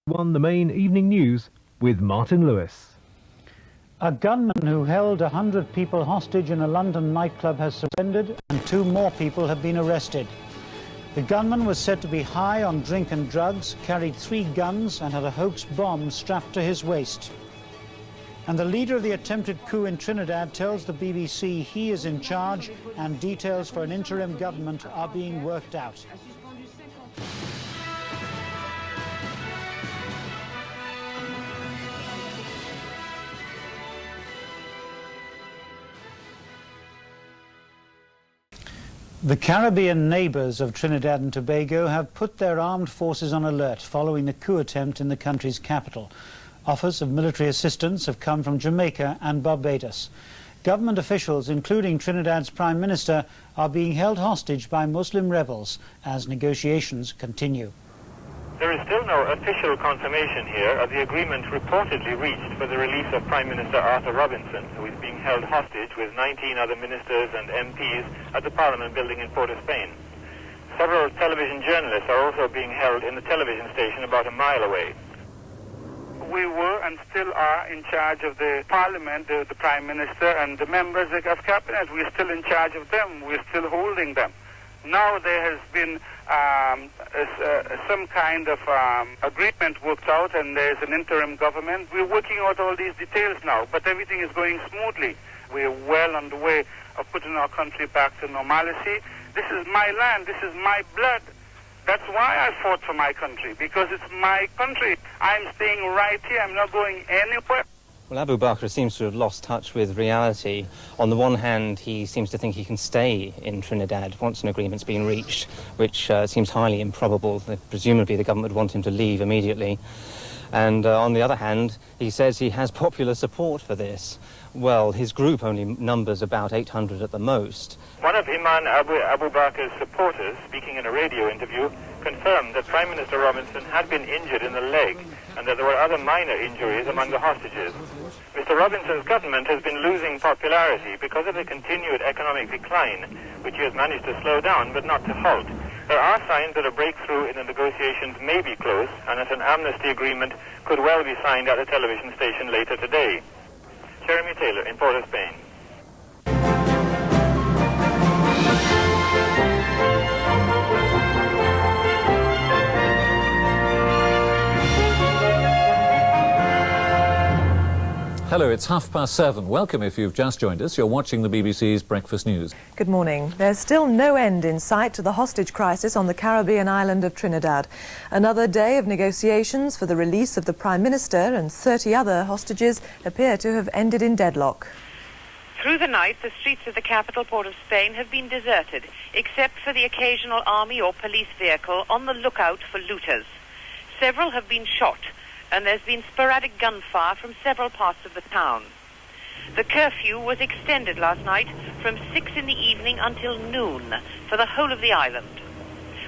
The main evening news with Martin Lewis. A gunman who held 100 people hostage in a London nightclub has surrendered and 2 more people have been arrested. The gunman was said to be high on drink and drugs, carried 3 guns and had a hoax bomb strapped to his waist. And the leader of the attempted coup in Trinidad tells the BBC he is in charge and details for an interim government are being worked out. The Caribbean neighbours of Trinidad and Tobago have put their armed forces on alert following the coup attempt in the country's capital. Offers of military assistance have come from Jamaica and Barbados. Government officials, including Trinidad's Prime Minister, are being held hostage by Muslim rebels as negotiations continue. There is still no official confirmation here of the agreement reportedly reached for the release of Prime Minister Arthur Robinson, who is being held hostage with 19 other ministers and MPs at the Parliament building in Port-of-Spain. Several television journalists are also being held in the television station about a mile away. We were and still are in charge of the Parliament, the Prime Minister and the members of Cabinet. We're still in charge of them. We're still holding them. Now there has been some kind of agreement worked out and there's an interim government. We're working out all these details now, but everything is going smoothly. We're well on the way of putting our country back to normalcy. This is my land, this is my blood. That's why I fought for my country, because it's my country. I'm staying right here, I'm not going anywhere. Well, Abu Bakr seems to have lost touch with reality. On the one hand, he seems to think he can stay in Trinidad once an agreement's been reached, which seems highly improbable. Presumably the government would want him to leave immediately. And on the other hand, he says he has popular support for this. Well, his group only numbers about 800 at the most. One of Imam Abu Bakr's supporters, speaking in a radio interview, confirmed that Prime Minister Robinson had been injured in the leg and that there were other minor injuries among the hostages. Mr. Robinson's government has been losing popularity because of the continued economic decline, which he has managed to slow down but not to halt. There are signs that a breakthrough in the negotiations may be close and that an amnesty agreement could well be signed at the television station later today. Jeremy Taylor in Port-of-Spain. Hello, it's 7:30. Welcome if you've just joined us. You're watching the BBC's Breakfast News. Good morning. There's still no end in sight to the hostage crisis on the Caribbean island of Trinidad. Another day of negotiations for the release of the Prime Minister and 30 other hostages appear to have ended in deadlock. Through the night, the streets of the capital, Port-of-Spain, have been deserted, except for the occasional army or police vehicle on the lookout for looters. Several have been shot, and there's been sporadic gunfire from several parts of the town. The curfew was extended last night from 6 in the evening until noon for the whole of the island.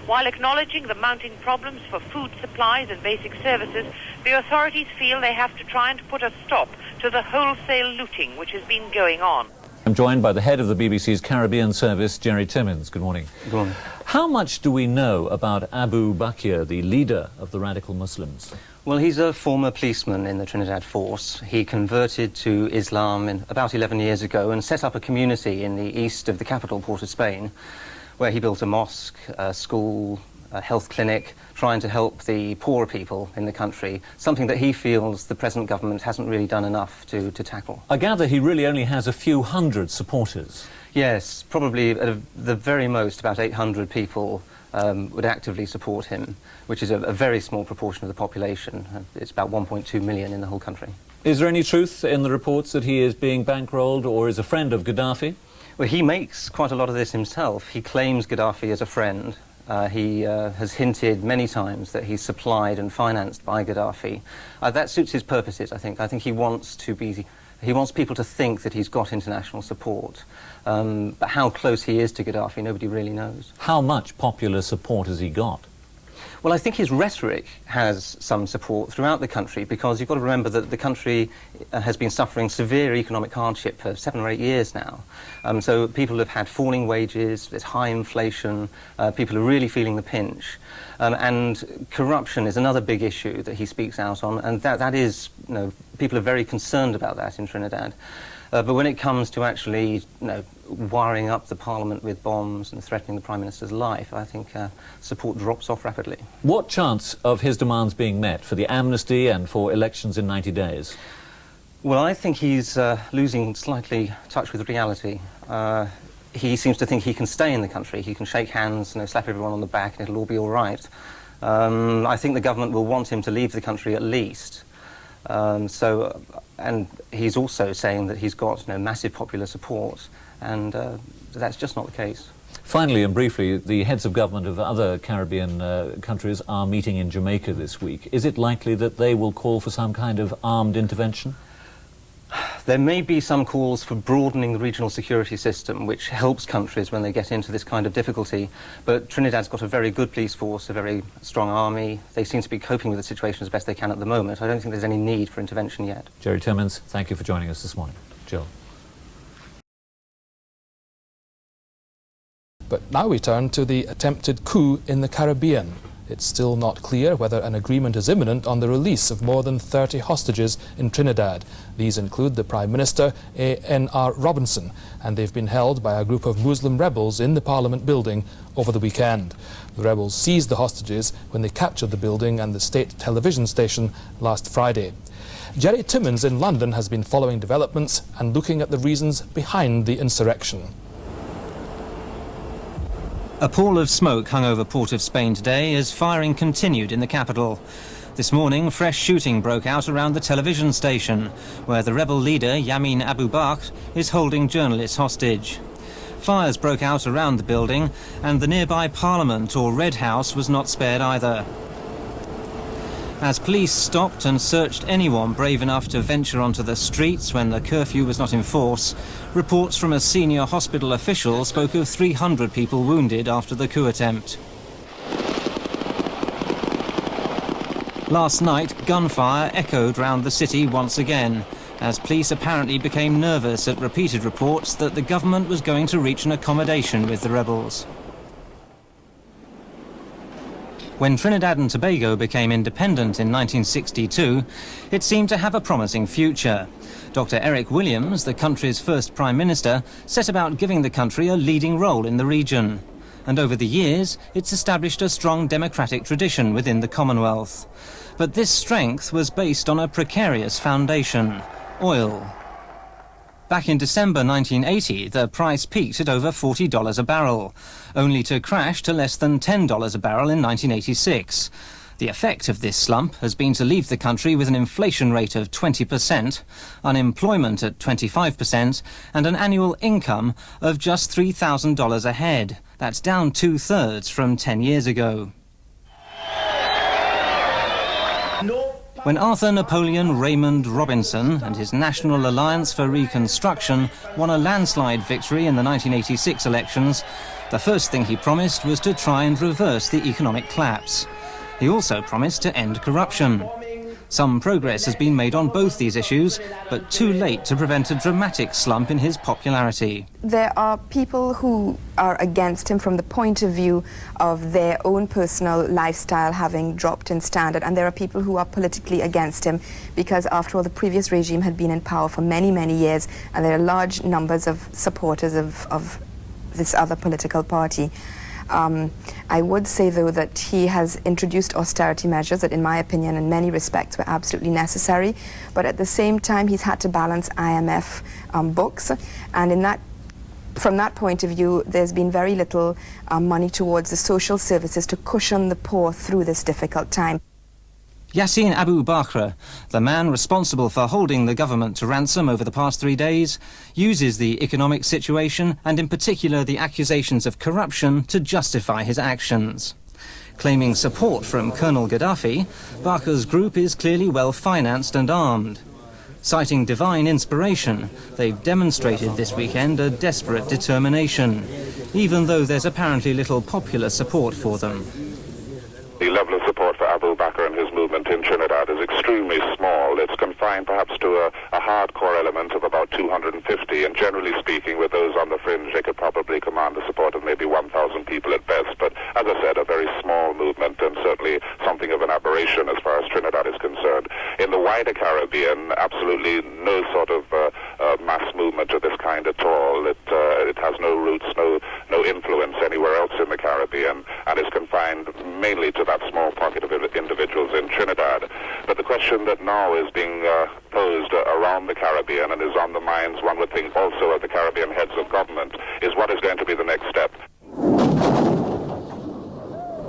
While acknowledging the mounting problems for food supplies and basic services, the authorities feel they have to try and put a stop to the wholesale looting which has been going on. I'm joined by the head of the BBC's Caribbean service, Jerry Timmins. Good morning. Good morning. How much do we know about Abu Bakr, the leader of the radical Muslims? Well, he's a former policeman in the Trinidad force. He converted to Islam about 11 years ago and set up a community in the east of the capital, Port-of-Spain, where he built a mosque, a school, a health clinic, trying to help the poorer people in the country, something that he feels the present government hasn't really done enough to tackle. I gather he really only has a few hundred supporters. Yes, probably at the very most about 800 people would actively support him, which is a very small proportion of the population. It's about 1.2 million in the whole country. Is there any truth in the reports that he is being bankrolled or is a friend of Gaddafi? Well, he makes quite a lot of this himself. He claims Gaddafi as a friend. He has hinted many times that he's supplied and financed by Gaddafi. That suits his purposes, I think. I think he wants people to think that he's got international support. But how close he is to Gaddafi, nobody really knows. How much popular support has he got? Well, I think his rhetoric has some support throughout the country, because you've got to remember that the country has been suffering severe economic hardship for 7 or 8 years now. So people have had falling wages, there's high inflation, people are really feeling the pinch. And corruption is another big issue that he speaks out on, and that is, you know, people are very concerned about that in Trinidad. But when it comes to actually, you know, wiring up the parliament with bombs and threatening the Prime Minister's life, I think support drops off rapidly. What chance of his demands being met for the amnesty and for elections in 90 days? Well, I think he's losing slightly touch with reality. He seems to think he can stay in the country, he can shake hands, you know, slap everyone on the back and it'll all be all right. I think the government will want him to leave the country at least. And he's also saying that he's got, you know, massive popular support, and that's just not the case. Finally and briefly, the heads of government of other Caribbean countries are meeting in Jamaica this week. Is it likely that they will call for some kind of armed intervention? There may be some calls for broadening the regional security system, which helps countries when they get into this kind of difficulty. But Trinidad's got a very good police force, a very strong army. They seem to be coping with the situation as best they can at the moment. I don't think there's any need for intervention yet. Jerry Timmins, thank you for joining us this morning. Jill. But now we turn to the attempted coup in the Caribbean. It's still not clear whether an agreement is imminent on the release of more than 30 hostages in Trinidad. These include the Prime Minister, A.N.R. Robinson, and they've been held by a group of Muslim rebels in the Parliament building over the weekend. The rebels seized the hostages when they captured the building and the state television station last Friday. Jerry Timmins in London has been following developments and looking at the reasons behind the insurrection. A pall of smoke hung over Port of Spain today as firing continued in the capital. This morning, fresh shooting broke out around the television station, where the rebel leader, Yamin Abu Bakr, is holding journalists hostage. Fires broke out around the building, and the nearby Parliament, or Red House, was not spared either. As police stopped and searched anyone brave enough to venture onto the streets when the curfew was not in force, reports from a senior hospital official spoke of 300 people wounded after the coup attempt. Last night, gunfire echoed round the city once again, as police apparently became nervous at repeated reports that the government was going to reach an accommodation with the rebels. When Trinidad and Tobago became independent in 1962, it seemed to have a promising future. Dr. Eric Williams, the country's first Prime Minister, set about giving the country a leading role in the region. And over the years, it's established a strong democratic tradition within the Commonwealth. But this strength was based on a precarious foundation: oil. Back in December 1980, the price peaked at over $40 a barrel, only to crash to less than $10 a barrel in 1986. The effect of this slump has been to leave the country with an inflation rate of 20%, unemployment at 25%, and an annual income of just $3,000 a head. That's down 2/3 from 10 years ago. When Arthur Napoleon Raymond Robinson and his National Alliance for Reconstruction won a landslide victory in the 1986 elections, the first thing he promised was to try and reverse the economic collapse. He also promised to end corruption. Some progress has been made on both these issues, but too late to prevent a dramatic slump in his popularity. There are people who are against him from the point of view of their own personal lifestyle having dropped in standard, and there are people who are politically against him because, after all, the previous regime had been in power for many, many years, and there are large numbers of supporters of this other political party. I would say, though, that he has introduced austerity measures that, in my opinion, in many respects were absolutely necessary, but at the same time he's had to balance IMF books, and from that point of view there's been very little money towards the social services to cushion the poor through this difficult time. Yamin Abu Bakr, the man responsible for holding the government to ransom over the past 3 days, uses the economic situation and in particular the accusations of corruption to justify his actions. Claiming support from Colonel Gaddafi, Bakr's group is clearly well financed and armed. Citing divine inspiration, they've demonstrated this weekend a desperate determination, even though there's apparently little popular support for them. The level of support for Abu Bakr and his movement in Trinidad is extremely small. It's confined perhaps to a hardcore element of about 250, and generally speaking, with those on the fringe, they could probably command the support of maybe 1,000 people at best. But as I said, a very small movement, and certainly something of an aberration as far as Trinidad is concerned. In the wider Caribbean, absolutely no sort of mass movement of this kind at all. It has no roots, no influence anywhere else in the Caribbean, and is confined mainly to that small pocket of individuals in Trinidad. But the question that now is being posed around the Caribbean and is on the minds, one would think, also of the Caribbean heads of government, is what is going to be the next step.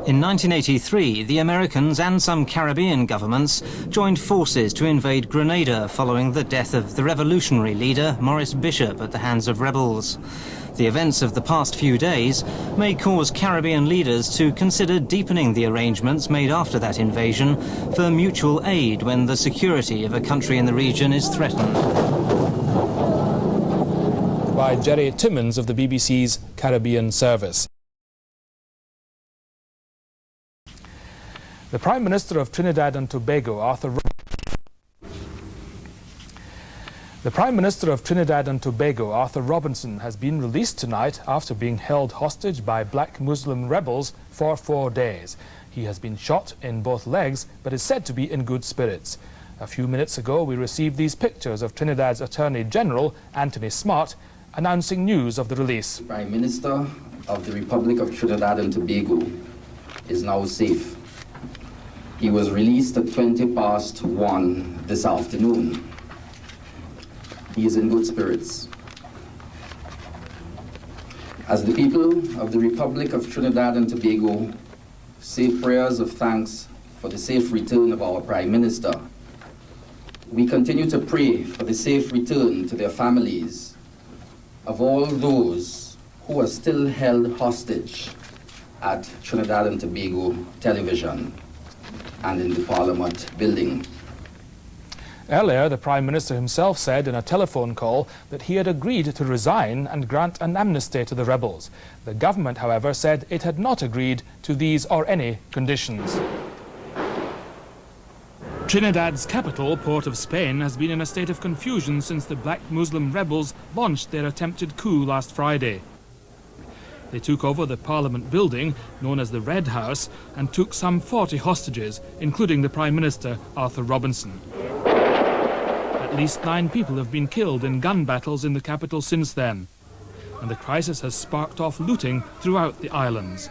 In 1983, the Americans and some Caribbean governments joined forces to invade Grenada following the death of the revolutionary leader Maurice Bishop at the hands of rebels. The events of the past few days may cause Caribbean leaders to consider deepening the arrangements made after that invasion for mutual aid when the security of a country in the region is threatened. By Jerry Timmins of the BBC's Caribbean Service. The Prime Minister of Trinidad and Tobago, Arthur Robinson has been released tonight after being held hostage by black Muslim rebels for 4 days. He has been shot in both legs but is said to be in good spirits. A few minutes ago we received these pictures of Trinidad's Attorney General, Anthony Smart, announcing news of the release. The Prime Minister of the Republic of Trinidad and Tobago is now safe. He was released at 1:20 this afternoon. He is in good spirits. As the people of the Republic of Trinidad and Tobago say prayers of thanks for the safe return of our Prime Minister, we continue to pray for the safe return to their families of all those who are still held hostage at Trinidad and Tobago Television and in the Parliament building. Earlier, the Prime Minister himself said in a telephone call that he had agreed to resign and grant an amnesty to the rebels. The government, however, said it had not agreed to these or any conditions. Trinidad's capital, Port of Spain, has been in a state of confusion since the black Muslim rebels launched their attempted coup last Friday. They took over the Parliament building, known as the Red House, and took some 40 hostages, including the Prime Minister, Arthur Robinson. At least 9 people have been killed in gun battles in the capital since then, and the crisis has sparked off looting throughout the islands.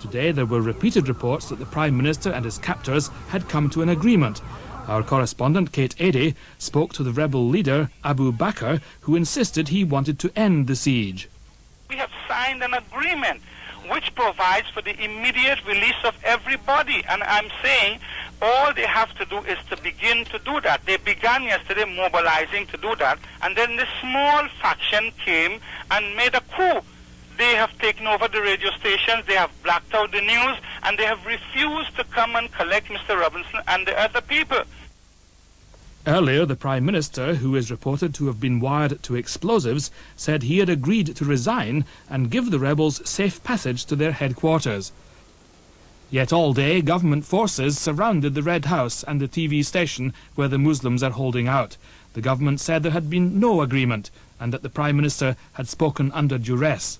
Today there were repeated reports that the Prime Minister and his captors had come to an agreement. Our correspondent, Kate Eddy, spoke to the rebel leader, Abu Bakr, who insisted he wanted to end the siege. We have signed an agreement which provides for the immediate release of everybody. And I'm saying all they have to do is to begin to do that. They began yesterday mobilizing to do that, and then the small faction came and made a coup. They have taken over the radio stations, they have blacked out the news, and they have refused to come and collect Mr. Robinson and the other people. Earlier, the Prime Minister, who is reported to have been wired to explosives, said he had agreed to resign and give the rebels safe passage to their headquarters. Yet all day, government forces surrounded the Red House and the TV station where the Muslims are holding out. The government said there had been no agreement and that the Prime Minister had spoken under duress.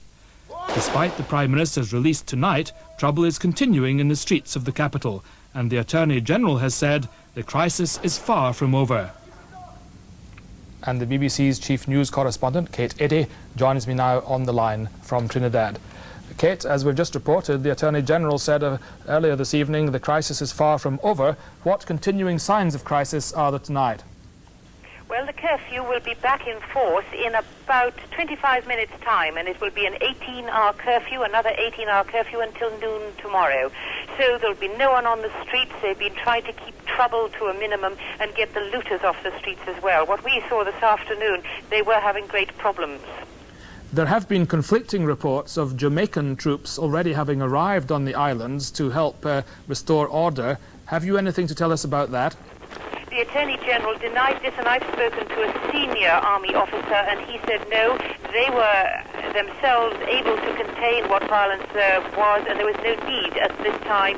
Despite the Prime Minister's release tonight, trouble is continuing in the streets of the capital, and the Attorney General has said the crisis is far from over. And the BBC's chief news correspondent, Kate Eddy, joins me now on the line from Trinidad. Kate, as we've just reported, the Attorney General said earlier this evening the crisis is far from over. What continuing signs of crisis are there tonight? Well, the curfew will be back in force in about 25 minutes' time, and it will be an 18-hour curfew, another 18-hour curfew until noon tomorrow. So there'll be no one on the streets. They've been trying to keep trouble to a minimum and get the looters off the streets as well. What we saw this afternoon, they were having great problems. There have been conflicting reports of Jamaican troops already having arrived on the islands to help restore order. Have you anything to tell us about that? The Attorney General denied this, and I've spoken to a senior army officer, and he said no, they were themselves able to contain what violence was, and there was no need at this time,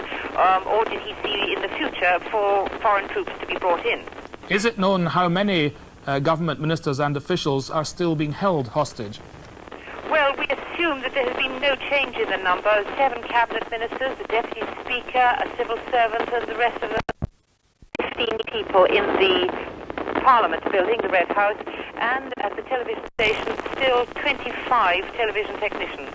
or did he see in the future, for foreign troops to be brought in. Is it known how many government ministers and officials are still being held hostage? Well, we assume that there has been no change in the number. 7 cabinet ministers, the deputy speaker, a civil servant, and the rest of the 15 people in the Parliament building, the Red House, and at the television station, still 25 television technicians.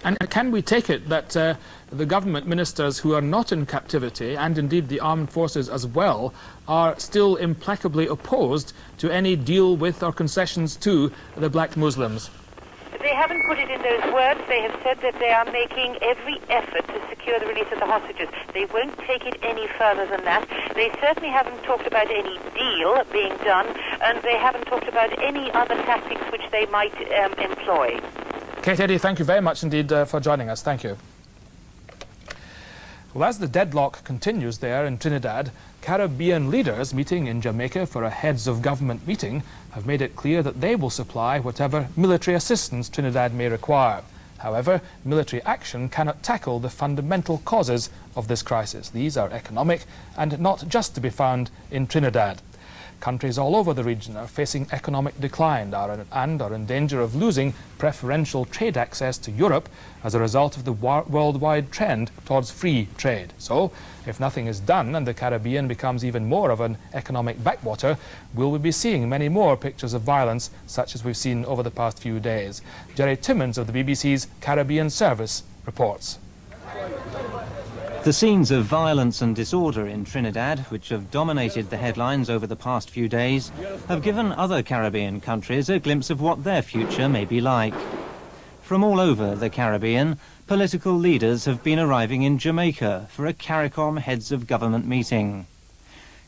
And can we take it that the government ministers who are not in captivity, and indeed the armed forces as well, are still implacably opposed to any deal with or concessions to the black Muslims? They haven't put it in those words. They have said that they are making every effort to secure the release of the hostages. They won't take it any further than that. They certainly haven't talked about any deal being done, and they haven't talked about any other tactics which they might employ. Kate Eddy, thank you very much indeed for joining us. Thank you. Well, as the deadlock continues there in Trinidad, Caribbean leaders meeting in Jamaica for a heads of government meeting have made it clear that they will supply whatever military assistance Trinidad may require. However, military action cannot tackle the fundamental causes of this crisis. These are economic and not just to be found in Trinidad. Countries all over the region are facing economic decline and are in danger of losing preferential trade access to Europe as a result of the worldwide trend towards free trade. So, if nothing is done and the Caribbean becomes even more of an economic backwater, will we be seeing many more pictures of violence such as we've seen over the past few days? Jerry Timmins of the BBC's Caribbean Service reports. The scenes of violence and disorder in Trinidad, which have dominated the headlines over the past few days, have given other Caribbean countries a glimpse of what their future may be like. From all over the Caribbean, political leaders have been arriving in Jamaica for a CARICOM Heads of Government meeting.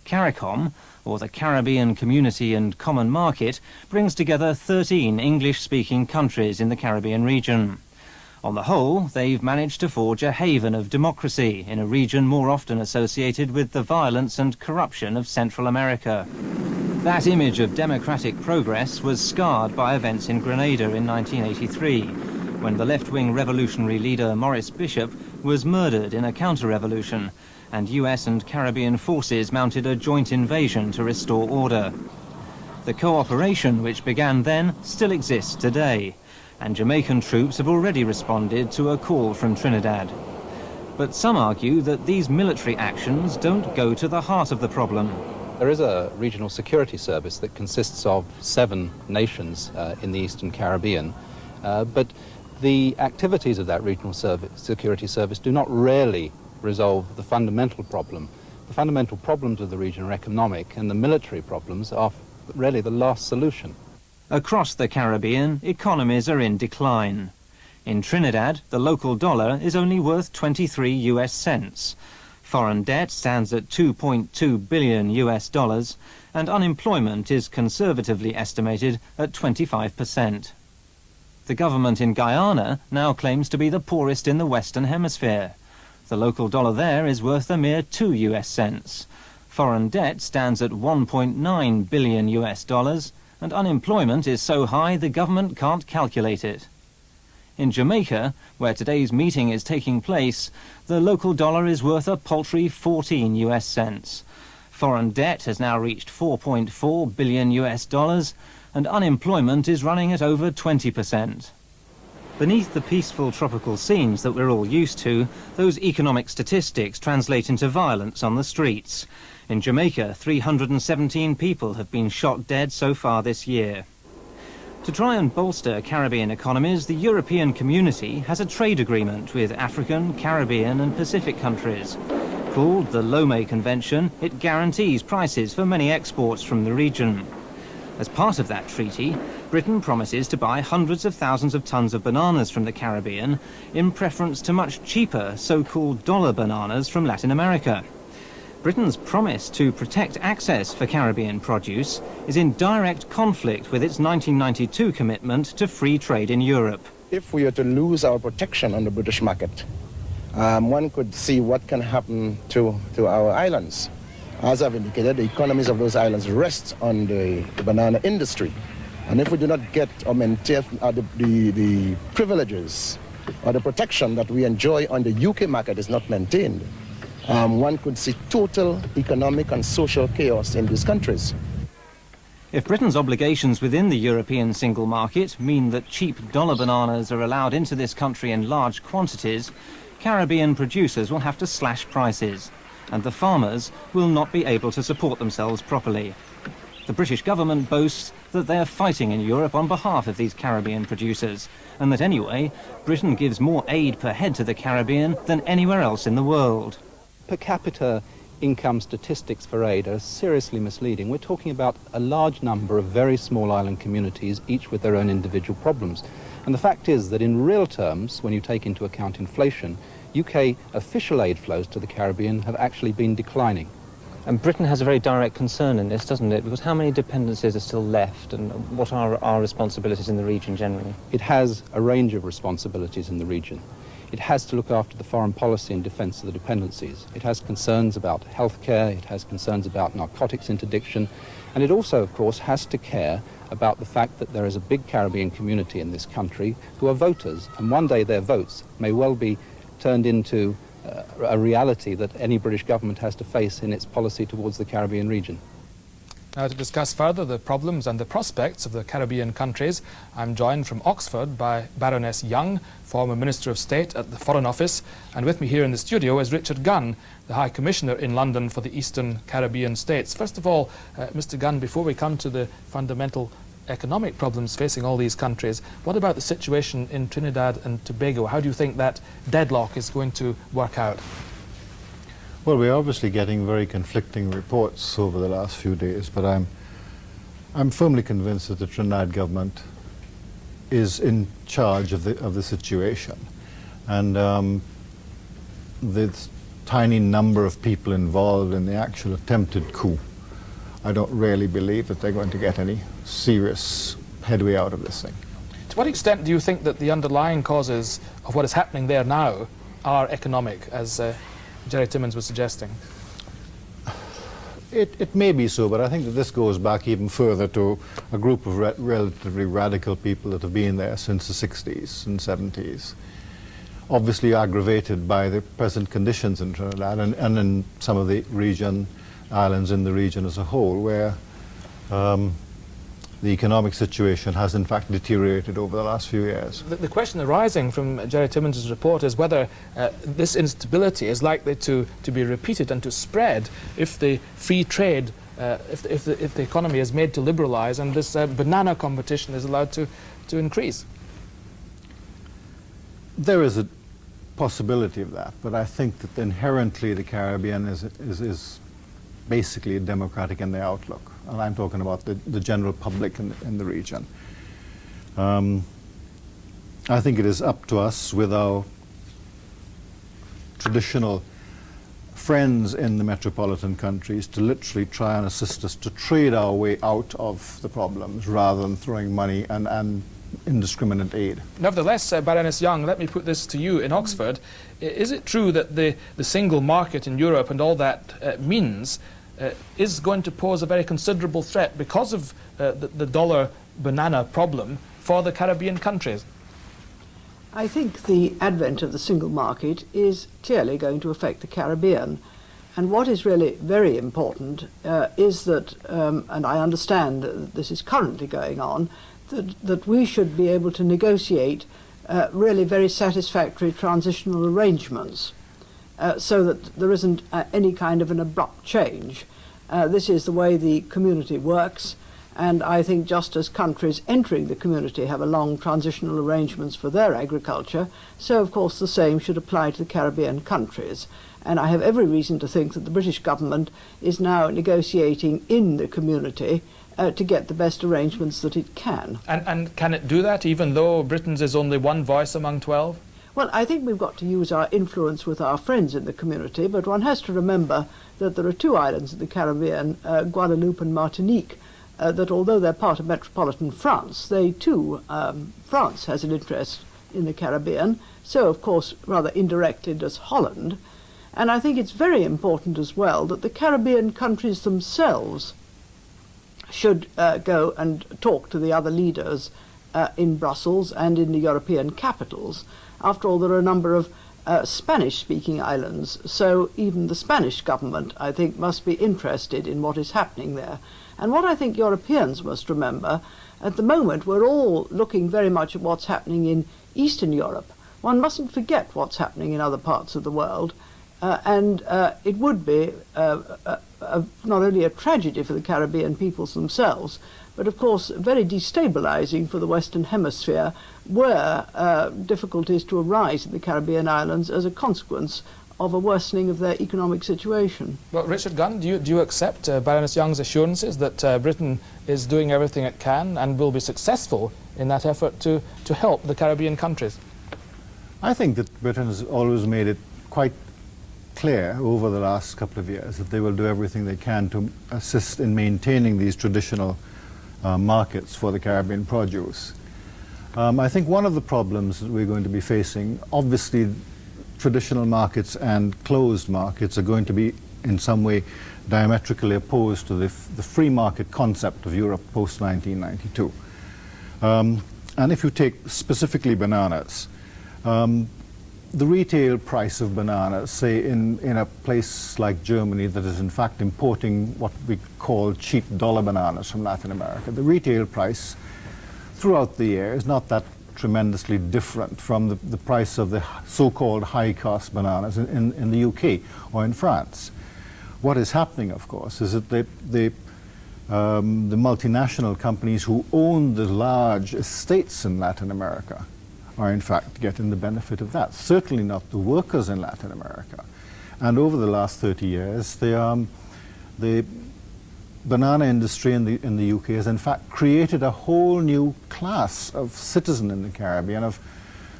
CARICOM, or the Caribbean Community and Common Market, brings together 13 English-speaking countries in the Caribbean region. On the whole, they've managed to forge a haven of democracy in a region more often associated with the violence and corruption of Central America. That image of democratic progress was scarred by events in Grenada in 1983, when the left-wing revolutionary leader Maurice Bishop was murdered in a counter-revolution, and US and Caribbean forces mounted a joint invasion to restore order. The cooperation which began then still exists today, and Jamaican troops have already responded to a call from Trinidad. But some argue that these military actions don't go to the heart of the problem. There is a regional security service that consists of 7 nations in the Eastern Caribbean, but the activities of that regional security service do not really resolve the fundamental problem. The fundamental problems of the region are economic, and the military problems are really the last solution. Across the Caribbean, economies are in decline. In Trinidad, the local dollar is only worth 23 US cents. Foreign debt stands at $2.2 billion US dollars, and unemployment is conservatively estimated at 25%. The government in Guyana now claims to be the poorest in the Western Hemisphere. The local dollar there is worth a mere 2 US cents. Foreign debt stands at $1.9 billion US dollars, and unemployment is so high the government can't calculate it. In Jamaica, where today's meeting is taking place, the local dollar is worth a paltry 14 US cents. Foreign debt has now reached $4.4 billion US dollars, and unemployment is running at over 20%. Beneath the peaceful tropical scenes that we're all used to, those economic statistics translate into violence on the streets. In Jamaica, 317 people have been shot dead so far this year. To try and bolster Caribbean economies, the European Community has a trade agreement with African, Caribbean and Pacific countries. Called the Lomé Convention, it guarantees prices for many exports from the region. As part of that treaty, Britain promises to buy hundreds of thousands of tons of bananas from the Caribbean in preference to much cheaper so-called dollar bananas from Latin America. Britain's promise to protect access for Caribbean produce is in direct conflict with its 1992 commitment to free trade in Europe. If we are to lose our protection on the British market, one could see what can happen to our islands. As I've indicated, the economies of those islands rest on the banana industry. And if we do not get or maintain the privileges or the protection that we enjoy on the UK market is not maintained, one could see total economic and social chaos in these countries. If Britain's obligations within the European single market mean that cheap dollar bananas are allowed into this country in large quantities, Caribbean producers will have to slash prices, and the farmers will not be able to support themselves properly. The British government boasts that they are fighting in Europe on behalf of these Caribbean producers, and that anyway, Britain gives more aid per head to the Caribbean than anywhere else in the world. Per capita income statistics for aid are seriously misleading. We're talking about a large number of very small island communities, each with their own individual problems. And the fact is that in real terms, when you take into account inflation, UK official aid flows to the Caribbean have actually been declining. And Britain has a very direct concern in this, doesn't it? Because how many dependencies are still left, and what are our responsibilities in the region generally? It has a range of responsibilities in the region. It has to look after the foreign policy and defence of the dependencies. It has concerns about healthcare, it has concerns about narcotics interdiction, and it also, of course, has to care about the fact that there is a big Caribbean community in this country who are voters, and one day their votes may well be turned into a reality that any British government has to face in its policy towards the Caribbean region. Now, to discuss further the problems and the prospects of the Caribbean countries, I'm joined from Oxford by Baroness Young, former Minister of State at the Foreign Office, and with me here in the studio is Richard Gunn, the High Commissioner in London for the Eastern Caribbean states. First of all, Mr. Gunn, before we come to the fundamental economic problems facing all these countries, what about the situation in Trinidad and Tobago? How do you think that deadlock is going to work out? Well, we're obviously getting very conflicting reports over the last few days, but I'm firmly convinced that the Trinidad government is in charge of the situation, and the tiny number of people involved in the actual attempted coup, I don't really believe that they're going to get any serious headway out of this thing. To what extent do you think that the underlying causes of what is happening there now are economic, as Jerry Timmins was suggesting? It may be so, but I think that this goes back even further to a group of relatively radical people that have been there since the 60s and 70s. Obviously aggravated by the present conditions in Trinidad and in some of the islands in the region as a whole, where the economic situation has in fact deteriorated over the last few years. The question arising from Jerry Timmins' report is whether this instability is likely to be repeated and to spread if the free trade, if the economy is made to liberalise and this banana competition is allowed to increase. There is a possibility of that, but I think that inherently the Caribbean is basically democratic in their outlook, and I'm talking about the general public in the region. I think it is up to us with our traditional friends in the metropolitan countries to literally try and assist us to trade our way out of the problems rather than throwing money and indiscriminate aid. Nevertheless, Baroness Young, let me put this to you in Oxford. Is it true that the single market in Europe and all that means is going to pose a very considerable threat because of the dollar banana problem for the Caribbean countries? I think the advent of the single market is clearly going to affect the Caribbean. And what is really very important is that, and I understand that this is currently going on, that we should be able to negotiate really very satisfactory transitional arrangements so that there isn't any kind of an abrupt change. This is the way the community works, and I think just as countries entering the community have a long transitional arrangements for their agriculture, so of course the same should apply to the Caribbean countries. And I have every reason to think that the British government is now negotiating in the community to get the best arrangements that it can. And can it do that even though Britain's is only one voice among 12? Well, I think we've got to use our influence with our friends in the community, but one has to remember that there are two islands in the Caribbean, Guadeloupe and Martinique, that although they're part of metropolitan France, they too, France has an interest in the Caribbean, so of course rather indirectly does Holland. And I think it's very important as well that the Caribbean countries themselves should go and talk to the other leaders in Brussels and in the European capitals. After all, there are a number of Spanish-speaking islands, so even the Spanish government, I think, must be interested in what is happening there. And what I think Europeans must remember, at the moment we're all looking very much at what's happening in Eastern Europe. One mustn't forget what's happening in other parts of the world, and it would be not only a tragedy for the Caribbean peoples themselves, but of course very destabilizing for the Western Hemisphere, were difficulties to arise in the Caribbean islands as a consequence of a worsening of their economic situation. Well, Richard Gunn, do you accept Baroness Young's assurances that Britain is doing everything it can and will be successful in that effort to help the Caribbean countries? I think that Britain has always made it quite clear over the last couple of years that they will do everything they can to assist in maintaining these traditional markets for the Caribbean produce. I think one of the problems that we're going to be facing, obviously traditional markets and closed markets are going to be in some way diametrically opposed to the free market concept of Europe post-1992. And if you take specifically bananas, the retail price of bananas, say in a place like Germany that is in fact importing what we call cheap dollar bananas from Latin America, the retail price throughout the year is not that tremendously different from the price of the so-called high-cost bananas in the UK or in France. What is happening, of course, is that the multinational companies who own the large estates in Latin America are in fact getting the benefit of that. Certainly not the workers in Latin America. And over the last 30 years, the banana industry in the UK has in fact created a whole new class of citizen in the Caribbean, of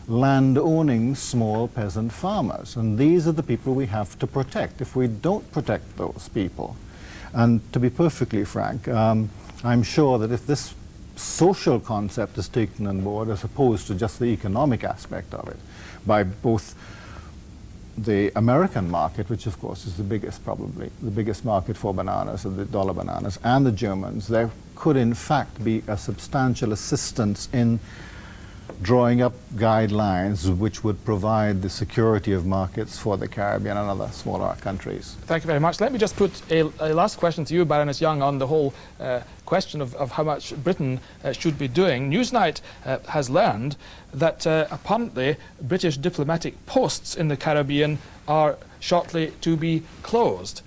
land-owning small peasant farmers. And these are the people we have to protect. If we don't protect those people, and to be perfectly frank, I'm sure that if this social concept is taken on board as opposed to just the economic aspect of it by both the American market, which of course is the biggest, probably the biggest market for bananas, and the dollar bananas, and the Germans, there could in fact be a substantial assistance in drawing up guidelines which would provide the security of markets for the Caribbean and other smaller countries. Thank you very much. Let me just put a last question to you, Baroness Young, on the whole question of how much Britain should be doing. Newsnight has learned that apparently British diplomatic posts in the Caribbean are shortly to be closed.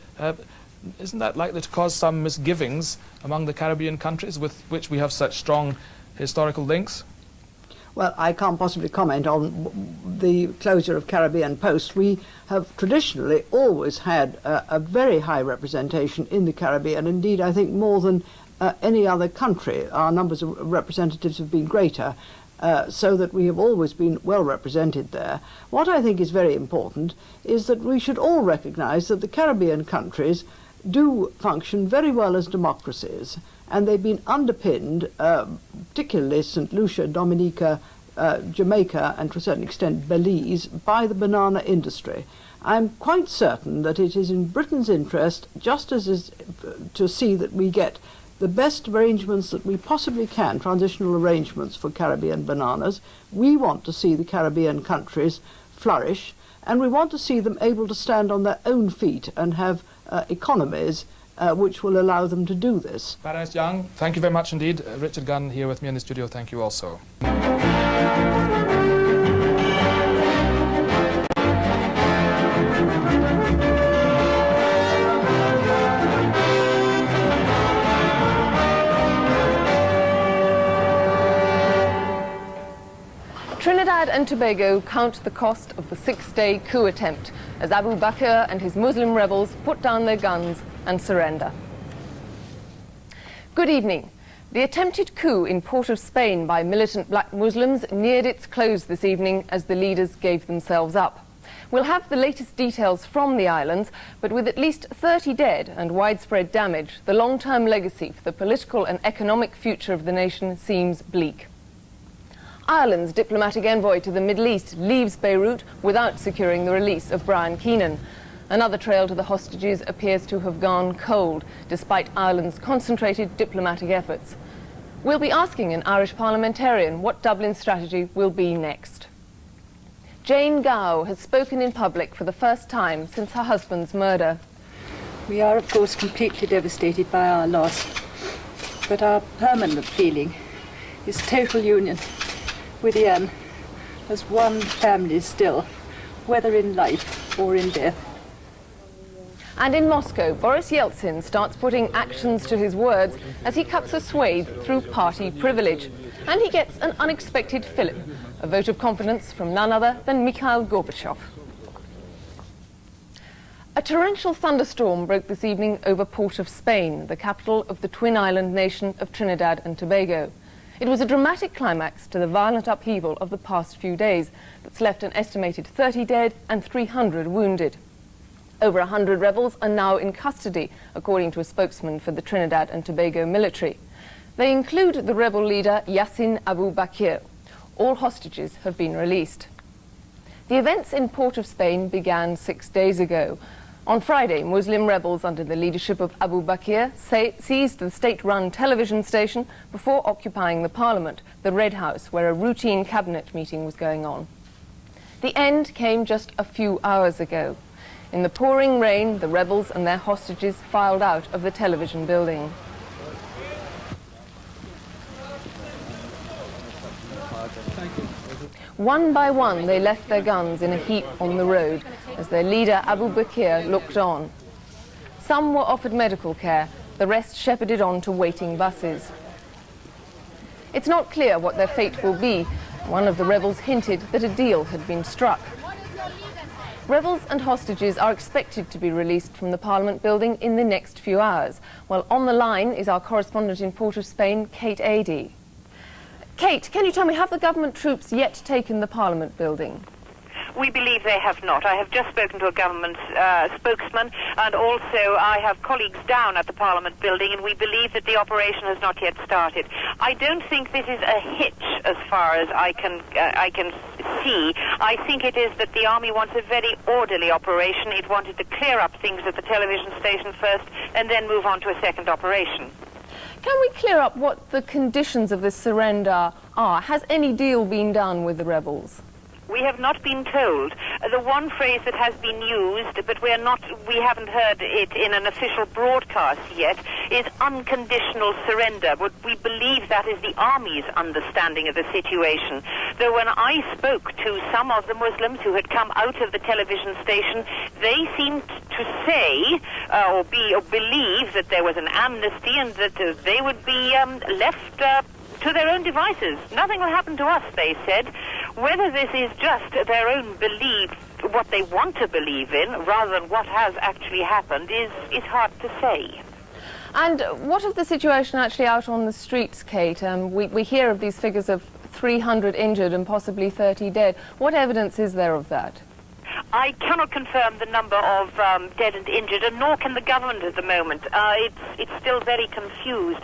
Isn't that likely to cause some misgivings among the Caribbean countries with which we have such strong historical links? Well, I can't possibly comment on the closure of Caribbean posts. We have traditionally always had a very high representation in the Caribbean. Indeed, I think more than any other country, our numbers of representatives have been greater, so that we have always been well represented there. What I think is very important is that we should all recognise that the Caribbean countries do function very well as democracies, and they've been underpinned, particularly St. Lucia, Dominica, Jamaica, and to a certain extent Belize, by the banana industry. I'm quite certain that it is in Britain's interest, just as is to see that we get the best arrangements that we possibly can, transitional arrangements for Caribbean bananas. We want to see the Caribbean countries flourish, and we want to see them able to stand on their own feet and have economies which will allow them to do this. Baroness Young, thank you very much indeed. Richard Gunn here with me in the studio, thank you also. Trinidad and Tobago count the cost of the six-day coup attempt as Abu Bakr and his Muslim rebels put down their guns and surrender. Good evening. The attempted coup in Port of Spain by militant black Muslims neared its close this evening as the leaders gave themselves up. We'll have the latest details from the islands, but with at least 30 dead and widespread damage, the long-term legacy for the political and economic future of the nation seems bleak. Ireland's diplomatic envoy to the Middle East leaves Beirut without securing the release of Brian Keenan. Another trail to the hostages appears to have gone cold, despite Ireland's concentrated diplomatic efforts. We'll be asking an Irish parliamentarian what Dublin's strategy will be next. Jane Gow has spoken in public for the first time since her husband's murder. We are, of course, completely devastated by our loss, but our permanent feeling is total union with Ian as one family still, whether in life or in death. And in Moscow, Boris Yeltsin starts putting actions to his words as he cuts a swathe through party privilege. And he gets an unexpected fillip, a vote of confidence from none other than Mikhail Gorbachev. A torrential thunderstorm broke this evening over Port of Spain, the capital of the twin island nation of Trinidad and Tobago. It was a dramatic climax to the violent upheaval of the past few days that's left an estimated 30 dead and 300 wounded. Over 100 rebels are now in custody, according to a spokesman for the Trinidad and Tobago military. They include the rebel leader Yassin Abu Bakr. All hostages have been released. The events in Port of Spain began 6 days ago. On Friday, Muslim rebels under the leadership of Abu Bakr seized the state-run television station before occupying the parliament, the Red House, where a routine cabinet meeting was going on. The end came just a few hours ago. In the pouring rain, the rebels and their hostages filed out of the television building. One by one, they left their guns in a heap on the road as their leader, Abu Bakr, looked on. Some were offered medical care, the rest shepherded on to waiting buses. It's not clear what their fate will be. One of the rebels hinted that a deal had been struck. Rebels and hostages are expected to be released from the Parliament building in the next few hours. Well, on the line is our correspondent in Port of Spain, Kate Adey. Kate, can you tell me, have the government troops yet taken the Parliament building? We believe they have not. I have just spoken to a government spokesman, and also I have colleagues down at the Parliament building, and we believe that the operation has not yet started. I don't think this is a hitch as far as I can see. I think it is that the army wants a very orderly operation. It wanted to clear up things at the television station first and then move on to a second operation. Can we clear up what the conditions of this surrender are? Has any deal been done with the rebels? We have not been told. The one phrase that has been used, but we haven't heard it in an official broadcast yet, is unconditional surrender. But we believe that is the army's understanding of the situation. Though when I spoke to some of the Muslims who had come out of the television station, they seemed to say or believe that there was an amnesty and that they would be left to their own devices. Nothing will happen to us, they said. Whether this is just their own belief, what they want to believe in, rather than what has actually happened, is hard to say. And what of the situation actually out on the streets, Kate? We hear of these figures of 300 injured and possibly 30 dead. What evidence is there of that? I cannot confirm the number of dead and injured, and nor can the government at the moment. It's still very confused.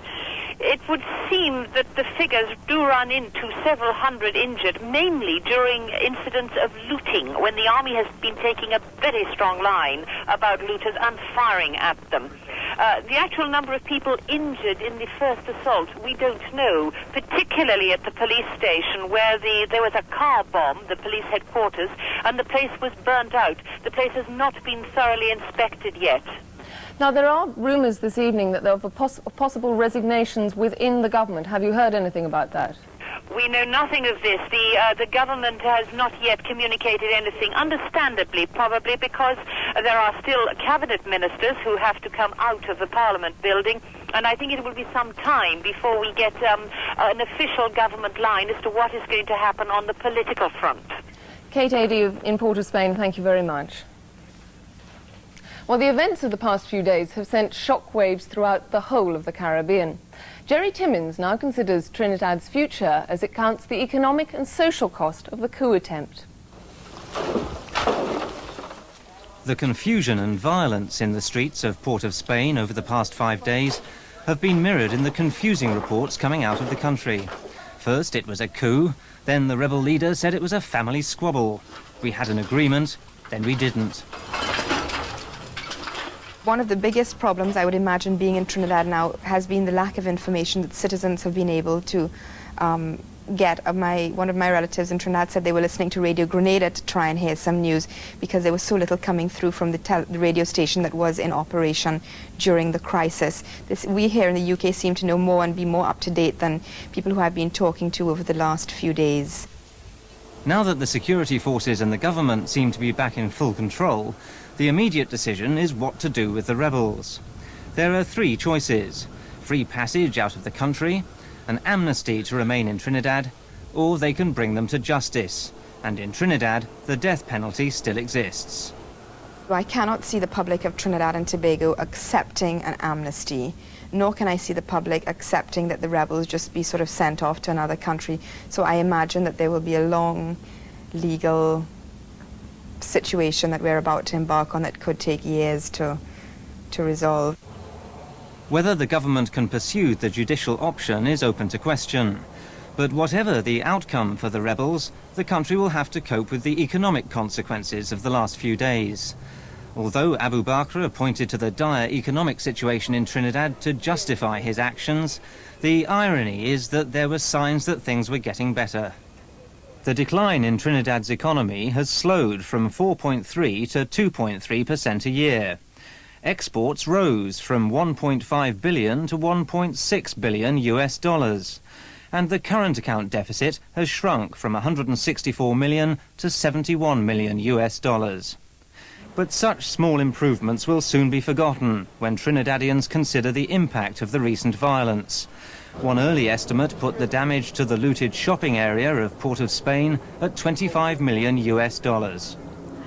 It would seem that the figures do run into several hundred injured, mainly during incidents of looting, when the army has been taking a very strong line about looters and firing at them. The actual number of people injured in the first assault, we don't know, particularly at the police station where there was a car bomb, the police headquarters, and the place was burnt out. The place has not been thoroughly inspected yet. Now, there are rumours this evening that there are possible resignations within the government. Have you heard anything about that? We know nothing of this. The government has not yet communicated anything, understandably, probably because there are still cabinet ministers who have to come out of the Parliament building, and I think it will be some time before we get an official government line as to what is going to happen on the political front. Kate Adey in Port of Spain, thank you very much. Well, the events of the past few days have sent shockwaves throughout the whole of the Caribbean. Jerry Timmins now considers Trinidad's future as it counts the economic and social cost of the coup attempt. The confusion and violence in the streets of Port of Spain over the past 5 days have been mirrored in the confusing reports coming out of the country. First it was a coup, then the rebel leader said it was a family squabble. We had an agreement, then we didn't. One of the biggest problems I would imagine being in Trinidad now has been the lack of information that citizens have been able to get. One of my relatives in Trinidad said they were listening to Radio Grenada to try and hear some news because there was so little coming through from the radio station that was in operation during the crisis. We here in the UK seem to know more and be more up to date than people who I've been talking to over the last few days. Now that the security forces and the government seem to be back in full control, the immediate decision is what to do with the rebels. There are three choices: free passage out of the country, an amnesty to remain in Trinidad, or they can bring them to justice. And in Trinidad, the death penalty still exists. I cannot see the public of Trinidad and Tobago accepting an amnesty, nor can I see the public accepting that the rebels just be sort of sent off to another country. So I imagine that there will be a long legal situation that we're about to embark on that could take years to resolve. Whether the government can pursue the judicial option is open to question. But whatever the outcome for the rebels, the country will have to cope with the economic consequences of the last few days. Although Abu Bakr pointed to the dire economic situation in Trinidad to justify his actions, the irony is that there were signs that things were getting better. The decline in Trinidad's economy has slowed from 4.3 to 2.3% a year. Exports rose from 1.5 billion to 1.6 billion US dollars. And the current account deficit has shrunk from 164 million to 71 million US dollars. But such small improvements will soon be forgotten when Trinidadians consider the impact of the recent violence. One early estimate put the damage to the looted shopping area of Port of Spain at 25 million US dollars.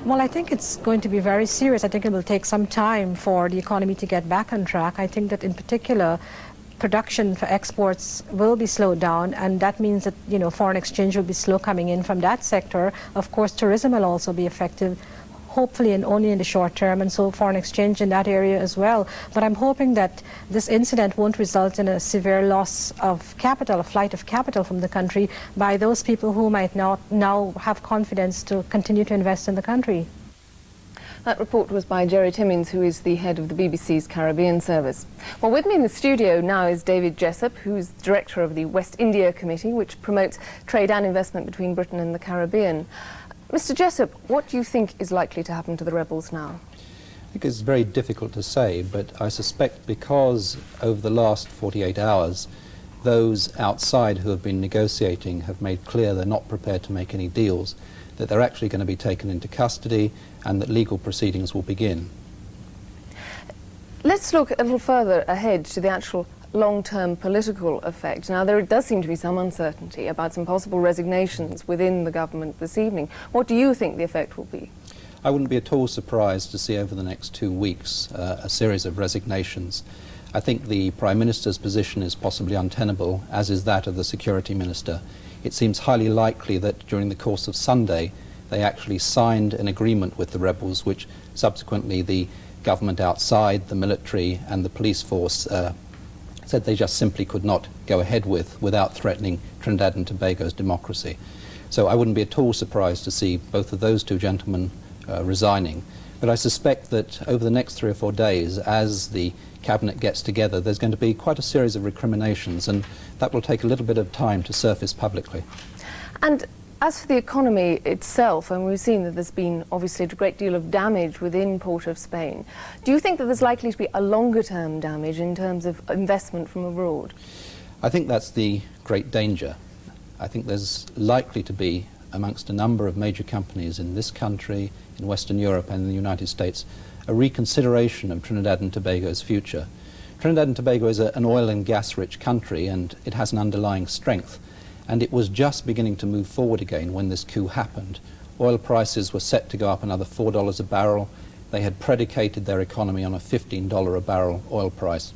Well, I think it's going to be very serious. I think it will take some time for the economy to get back on track. I think that in particular, production for exports will be slowed down, and that means that, you know, foreign exchange will be slow coming in from that sector. Of course, tourism will also be affected, hopefully and only in the short term, and so foreign exchange in that area as well. But I'm hoping that this incident won't result in a severe loss of capital, a flight of capital from the country by those people who might not now have confidence to continue to invest in the country. That report was by Jerry Timmins, who is the head of the BBC's Caribbean service. Well, with me in the studio now is David Jessup, who's director of the West India Committee, which promotes trade and investment between Britain and the Caribbean. Mr. Jessup, what do you think is likely to happen to the rebels now? I think it's very difficult to say, but I suspect because over the last 48 hours, those outside who have been negotiating have made clear they're not prepared to make any deals, that they're actually going to be taken into custody and that legal proceedings will begin. Let's look a little further ahead to the actual long-term political effect. Now, there does seem to be some uncertainty about some possible resignations within the government this evening. What do you think the effect will be? I wouldn't be at all surprised to see over the next 2 weeks a series of resignations. I think the Prime Minister's position is possibly untenable, as is that of the Security Minister. It seems highly likely that during the course of Sunday they actually signed an agreement with the rebels, which subsequently the government outside, the military and the police force said they just simply could not go ahead with without threatening Trinidad and Tobago's democracy. So I wouldn't be at all surprised to see both of those two gentlemen resigning. But I suspect that over the next 3 or 4 days, as the Cabinet gets together, there's going to be quite a series of recriminations, and that will take a little bit of time to surface publicly. And as for the economy itself, and we've seen that there's been obviously a great deal of damage within Port of Spain, do you think that there's likely to be a longer-term damage in terms of investment from abroad? I think that's the great danger. I think there's likely to be, amongst a number of major companies in this country, in Western Europe and in the United States, a reconsideration of Trinidad and Tobago's future. Trinidad and Tobago is an oil and gas-rich country, and it has an underlying strength. And it was just beginning to move forward again when this coup happened. Oil prices were set to go up another $4 a barrel. They had predicated their economy on a $15 a barrel oil price.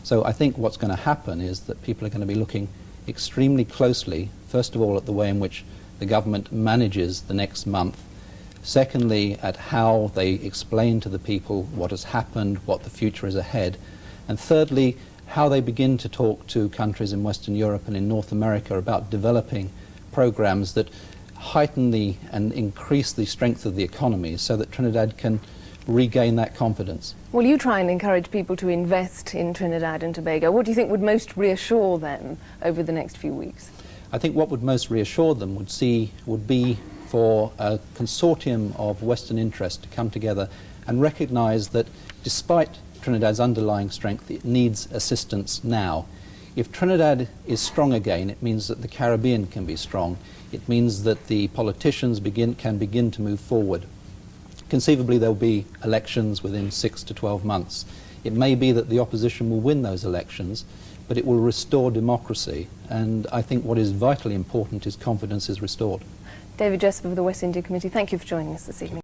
So I think what's going to happen is that people are going to be looking extremely closely, first of all, at the way in which the government manages the next month. Secondly, at how they explain to the people what has happened, what the future is ahead. And thirdly, how they begin to talk to countries in Western Europe and in North America about developing programs that heighten and increase the strength of the economy so that Trinidad can regain that confidence. Will you try and encourage people to invest in Trinidad and Tobago? What do you think would most reassure them over the next few weeks? I think what would most reassure them would be for a consortium of Western interest to come together and recognise that despite Trinidad's underlying strength, it needs assistance now. If Trinidad is strong again, it means that the Caribbean can be strong. It means that the politicians can begin to move forward. Conceivably, there will be elections within 6 to 12 months. It may be that the opposition will win those elections, but it will restore democracy. And I think what is vitally important is confidence is restored. David Jessup of the West India Committee, thank you for joining us this evening.